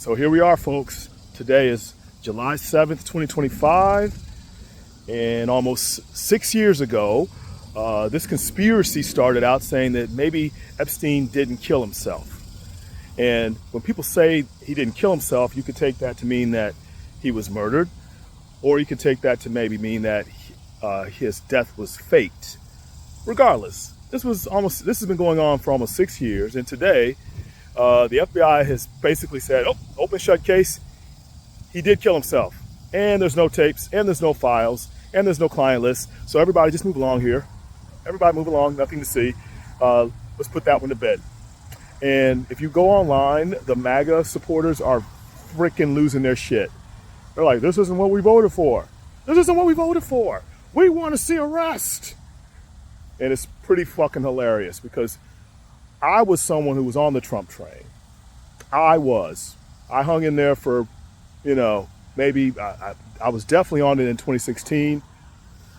So here we are, folks. Today is July 7th, 2025, and almost 6 years ago, this conspiracy started out saying that maybe Epstein didn't kill himself. And when people say he didn't kill himself, you could take that to mean that he was murdered, or you could take that to maybe mean that his death was faked. Regardless, this has been going on for almost 6 years, and today, the FBI has basically said, oh, open shut case, he did kill himself. And there's no tapes, and there's no files, and there's no client list. So everybody just move along here. Everybody move along, nothing to see. Let's put that one to bed. And if you go online, the MAGA supporters are freaking losing their shit. They're like, this isn't what we voted for. This isn't what we voted for. We want to see arrest. And it's pretty fucking hilarious because I was someone who was on the Trump train. I hung in there for, maybe I was definitely on it in 2016,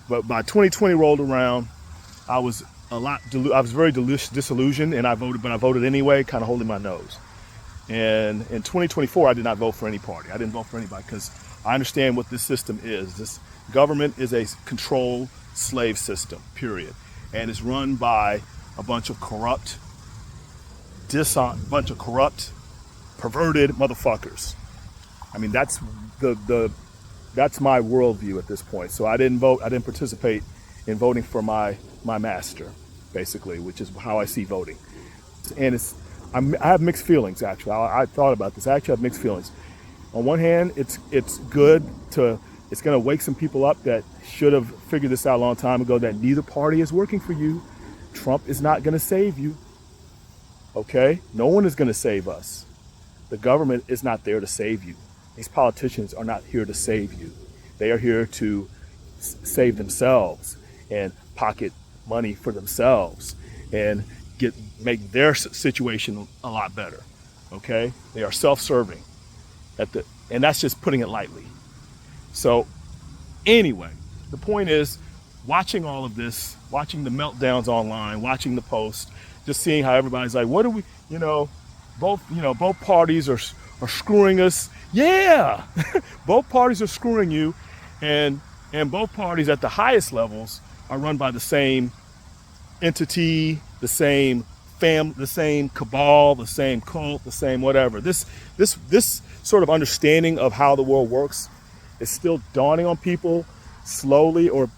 but by 2020 rolled around, I was very disillusioned, and I voted anyway, kind of holding my nose. And in 2024, I did not vote for any party. I didn't vote for anybody because I understand what this system is. This government is a controlled slave system, period, and it's run by a bunch of corrupt, perverted motherfuckers. I mean, that's that's my worldview at this point. So I didn't vote. I didn't participate in voting for my master, basically, which is how I see voting. And I have mixed feelings, actually. I thought about this. I actually have mixed feelings. On one hand, it's good it's going to wake some people up that should have figured this out a long time ago, that neither party is working for you. Trump is not going to save you. Okay? No one is going to save us. The government is not there to save you. These politicians are not here to save you. They are here to save themselves and pocket money for themselves and make their situation a lot better. Okay? They are self-serving and that's just putting it lightly. So anyway, the point is, watching all of this, watching the meltdowns online, watching the posts, just seeing how everybody's like, what do we, both parties are screwing us. Yeah, both parties are screwing you, and both parties at the highest levels are run by the same entity, the same the same cabal, the same cult, the same whatever. This sort of understanding of how the world works is still dawning on people slowly, or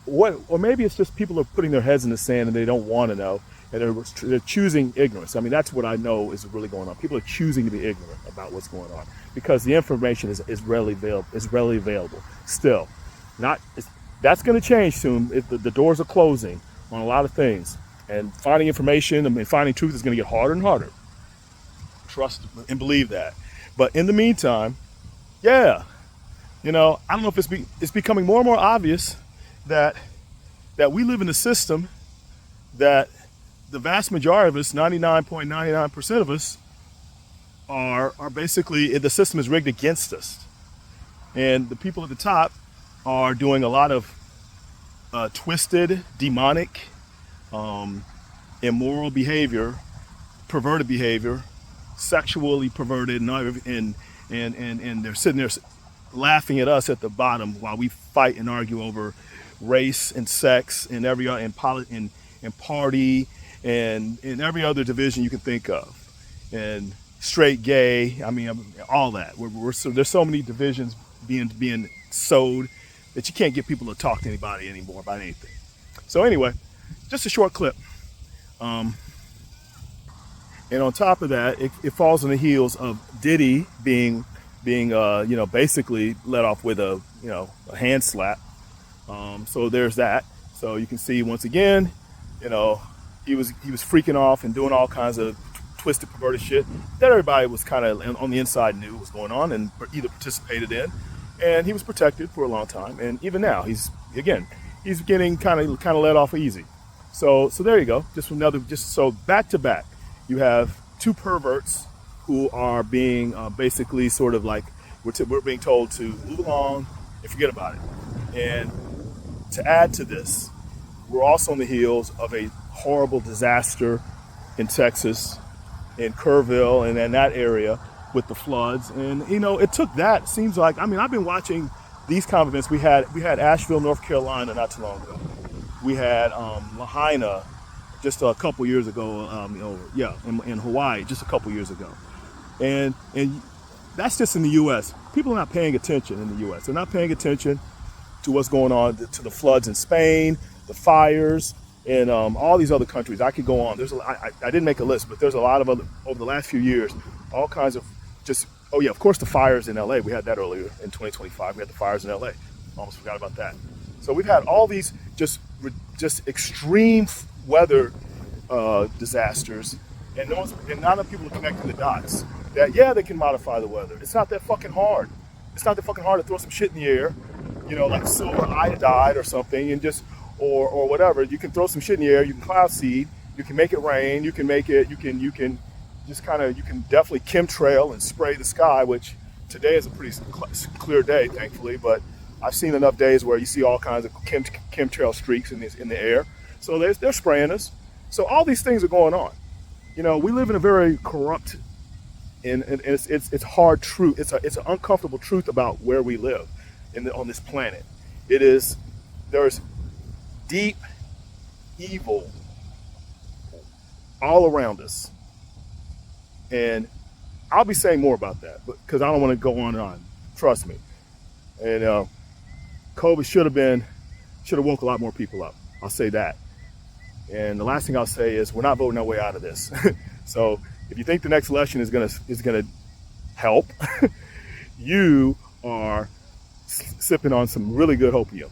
maybe it's just people are putting their heads in the sand and they don't want to know, and they're choosing ignorance. I mean, that's what I know is really going on. People are choosing to be ignorant about what's going on because the information is readily available. Still, that's going to change soon. The doors are closing on a lot of things, and finding information and finding truth is going to get harder and harder. Trust and believe that. But in the meantime, yeah. I don't know if it's becoming more and more obvious that we live in a system that the vast majority of us, 99.99% of us, are basically, the system is rigged against us. And the people at the top are doing a lot of twisted, demonic, immoral behavior, perverted behavior, sexually perverted, and they're sitting there laughing at us at the bottom while we fight and argue over race and sex and party and in every other division you can think of, and straight, gay. I mean, all that. There's so many divisions being sowed that you can't get people to talk to anybody anymore about anything. So anyway, just a short clip. And on top of that, it falls on the heels of Diddy being basically let off with a hand slap. So there's that. So you can see once again, he was freaking off and doing all kinds of twisted, perverted shit that everybody was kind of on the inside knew was going on and either participated in, and he was protected for a long time. And even now, he's getting kind of let off easy. So there you go. So back to back, you have two perverts who are being basically sort of like, we're being told to move along and forget about it. And to add to this, we're also on the heels of a horrible disaster in Texas, in Kerrville and in that area, with the floods. And you know, it took that. It seems like, I mean, I've been watching these kind of events. We had Asheville, North Carolina, not too long ago. We had Lahaina just a couple years ago. In Hawaii just a couple years ago. And that's just in the U.S. People are not paying attention in the U.S. They're not paying attention to what's going on, to the floods in Spain, the fires, and all these other countries. I could go on. I didn't make a list, but there's a lot of other, over the last few years, all kinds of just, oh yeah, of course the fires in LA. We had that earlier in 2025. We had the fires in LA. Almost forgot about that. So we've had all these just extreme weather disasters, and not enough people are connecting the dots. That, yeah, they can modify the weather. It's not that fucking hard. It's not that fucking hard to throw some shit in the air, you know, like silver iodide or something, and just, or whatever. You can throw some shit in the air. You can cloud seed. You can make it rain. You can definitely chemtrail and spray the sky, which today is a pretty clear day, thankfully. But I've seen enough days where you see all kinds of chemtrail streaks in the air. So they're spraying us. So all these things are going on. You know, we live in a very corrupt, and it's hard truth. It's an uncomfortable truth about where we live on this planet. There's deep evil all around us, and I'll be saying more about that, because I don't want to go on and on. Trust me. And COVID should have woke a lot more people up. I'll say that. And the last thing I'll say is we're not voting our way out of this. So if you think the next election is gonna help, you are sipping on some really good opium.